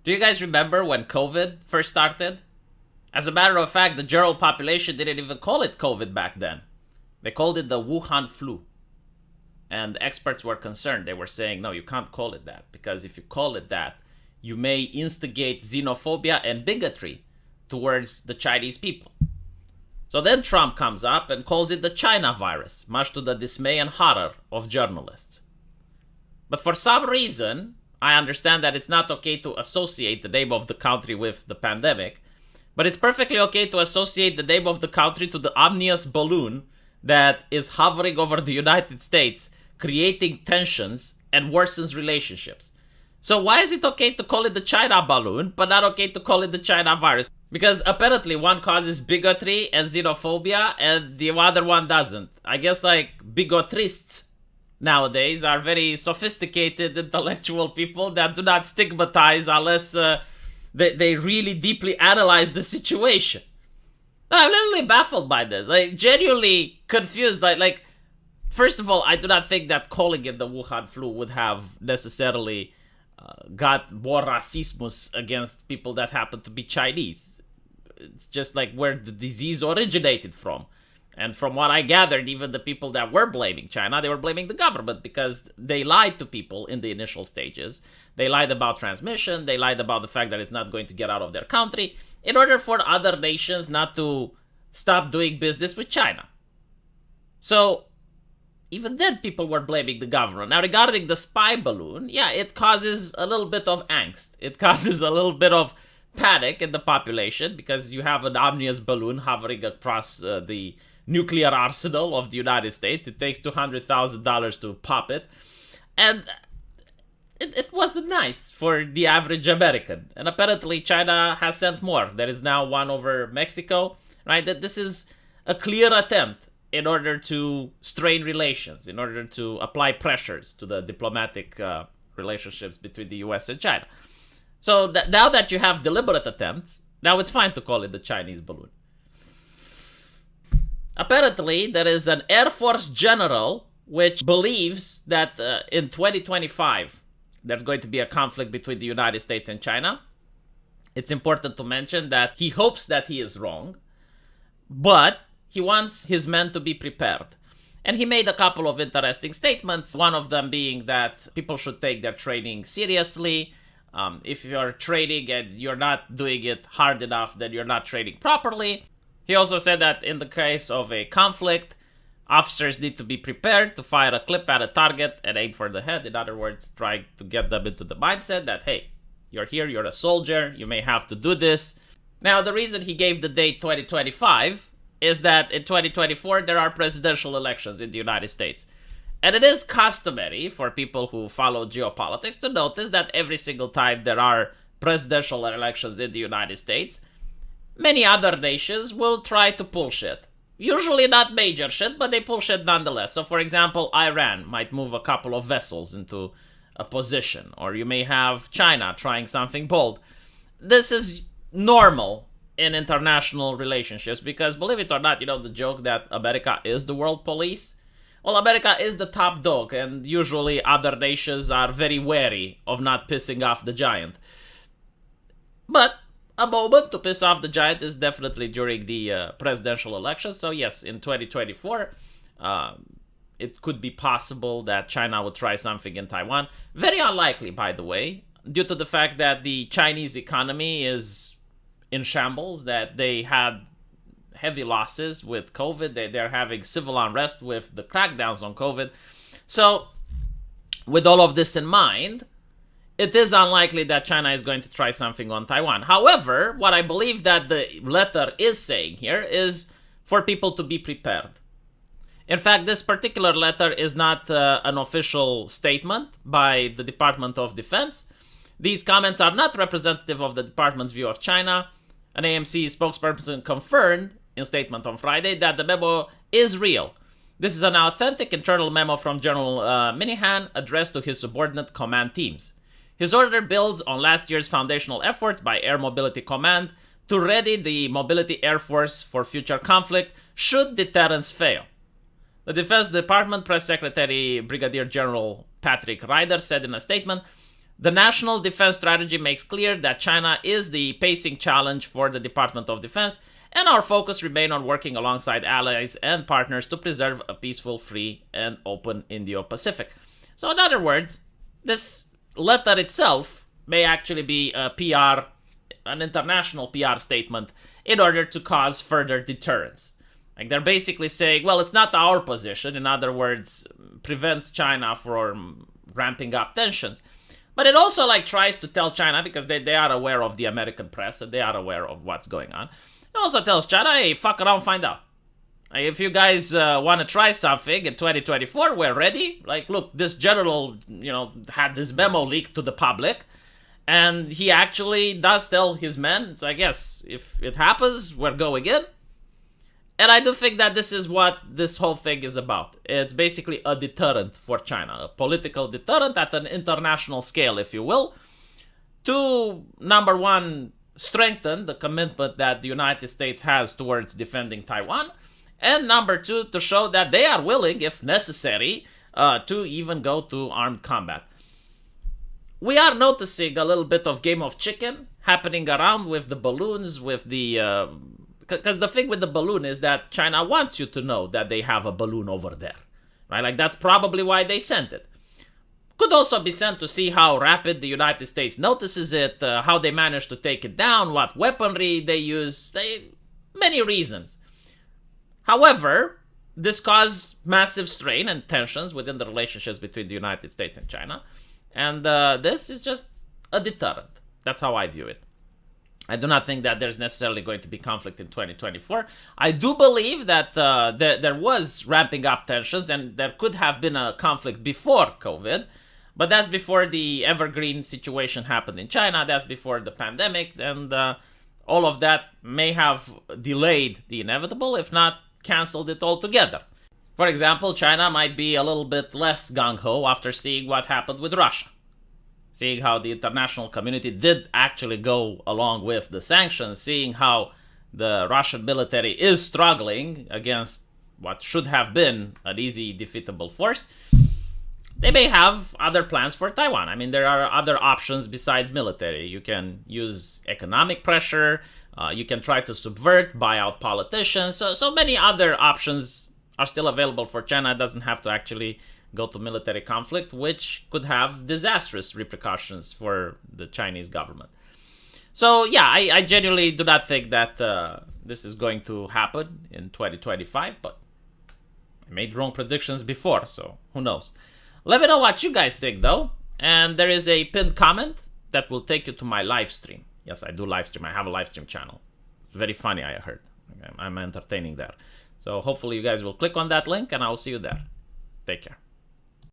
Do you guys remember when COVID first started? As a matter of fact, the general population didn't even call it COVID back then. They called it the Wuhan flu. And experts were concerned. They were saying, no, you can't call it that, because if you call it that, you may instigate xenophobia and bigotry towards the Chinese people. So then Trump comes up and calls it the China virus, much to the dismay and horror of journalists. But for some reason, I understand that it's not okay to associate the name of the country with the pandemic, but it's perfectly okay to associate the name of the country to the ominous balloon that is hovering over the United States, creating tensions and worsens relationships. So why is it okay to call it the China balloon, but not okay to call it the China virus? Because apparently one causes bigotry and xenophobia, and the other one doesn't. I guess bigotrists nowadays are very sophisticated intellectual people that do not stigmatize unless they really deeply analyze the situation. I'm literally baffled by this. Genuinely confused. First of all, I do not think that calling it the Wuhan flu would have necessarily got more racismus against people that happen to be Chinese. It's just where the disease originated from. And from what I gathered, even the people that were blaming China, they were blaming the government because they lied to people in the initial stages. They lied about transmission. They lied about the fact that it's not going to get out of their country in order for other nations not to stop doing business with China. So even then, people were blaming the government. Now, regarding the spy balloon, yeah, it causes a little bit of angst. It causes a little bit of panic in the population because you have an ominous balloon hovering across the nuclear arsenal of the United States. It takes $200,000 to pop it. And it wasn't nice for the average American. And apparently China has sent more. There is now one over Mexico, right? That this is a clear attempt in order to strain relations, in order to apply pressures to the diplomatic relationships between the US and China. So now that you have deliberate attempts, now it's fine to call it the Chinese balloon. Apparently, there is an Air Force general which believes that in 2025, there's going to be a conflict between the United States and China. It's important to mention that he hopes that he is wrong, but he wants his men to be prepared. And he made a couple of interesting statements, one of them being that people should take their training seriously. If you're training and you're not doing it hard enough, then you're not training properly. He also said that in the case of a conflict, officers need to be prepared to fire a clip at a target and aim for the head. In other words, trying to get them into the mindset that, hey, you're here, you're a soldier, you may have to do this. Now, the reason he gave the date 2025 is that in 2024, there are presidential elections in the United States. And it is customary for people who follow geopolitics to notice that every single time there are presidential elections in the United States, many other nations will try to pull shit. Usually not major shit, but they pull shit nonetheless. So for example, Iran might move a couple of vessels into a position, or you may have China trying something bold. This is normal in international relationships because, believe it or not, the joke that America is the world police? Well, America is the top dog, and usually other nations are very wary of not pissing off the giant. But a moment to piss off the giant is definitely during the presidential election. So yes, in 2024, it could be possible that China would try something in Taiwan. Very unlikely, by the way, due to the fact that the Chinese economy is in shambles, that they had heavy losses with COVID. They're having civil unrest with the crackdowns on COVID. So with all of this in mind, it is unlikely that China is going to try something on Taiwan. However, what I believe that the letter is saying here is for people to be prepared. In fact, this particular letter is not an official statement by the Department of Defense. These comments are not representative of the department's view of China. An AMC spokesperson confirmed in statement on Friday that the memo is real. This is an authentic internal memo from General Minihan addressed to his subordinate command teams. His order builds on last year's foundational efforts by Air Mobility Command to ready the Mobility Air Force for future conflict should deterrence fail. The Defense Department Press Secretary Brigadier General Patrick Ryder said in a statement, The National Defense Strategy makes clear that China is the pacing challenge for the Department of Defense, and our focus remains on working alongside allies and partners to preserve a peaceful, free, and open Indo-Pacific. So in other words, this letter itself may actually be a PR, an international PR statement in order to cause further deterrence. Like they're basically saying, well, it's not our position, in other words, prevents China from ramping up tensions. But it also like tries to tell China, because they are aware of the American press and they are aware of what's going on. It also tells China, hey, fuck around, find out. Like, if you guys want to try something in 2024, we're ready. Like, look, this general, had this memo leaked to the public. And he actually does tell his men, it's like, yes, if it happens, we're going in. And I do think that this is what this whole thing is about. It's basically a deterrent for China, a political deterrent at an international scale, if you will, to, number one, strengthen the commitment that the United States has towards defending Taiwan, and number two, to show that they are willing, if necessary, to even go to armed combat. We are noticing a little bit of game of chicken happening around with the balloons, with the... Because the thing with the balloon is that China wants you to know that they have a balloon over there, right? Like, that's probably why they sent it. Could also be sent to see how rapid the United States notices it, how they manage to take it down, what weaponry they use, many reasons. However, this caused massive strain and tensions within the relationships between the United States and China, and this is just a deterrent. That's how I view it. I do not think that there's necessarily going to be conflict in 2024. I do believe that there was ramping up tensions, and there could have been a conflict before COVID, but that's before the evergreen situation happened in China. That's before the pandemic, and all of that may have delayed the inevitable, if not canceled it altogether. For example, China might be a little bit less gung-ho after seeing what happened with Russia. Seeing how the international community did actually go along with the sanctions, seeing how the Russian military is struggling against what should have been an easy defeatable force, they may have other plans for Taiwan. I mean, there are other options besides military. You can use economic pressure, you can try to subvert, buy out politicians, so many other options are still available for China. It doesn't have to actually go to military conflict, which could have disastrous repercussions for the Chinese government. So yeah, I genuinely do not think that this is going to happen in 2025, but I made wrong predictions before, so who knows. Let me know what you guys think though, and there is a pinned comment that will take you to my live stream. Yes, I do live stream. I have a live stream channel. It's very funny, I heard. I'm entertaining there. So hopefully you guys will click on that link, and I will see you there. Take care.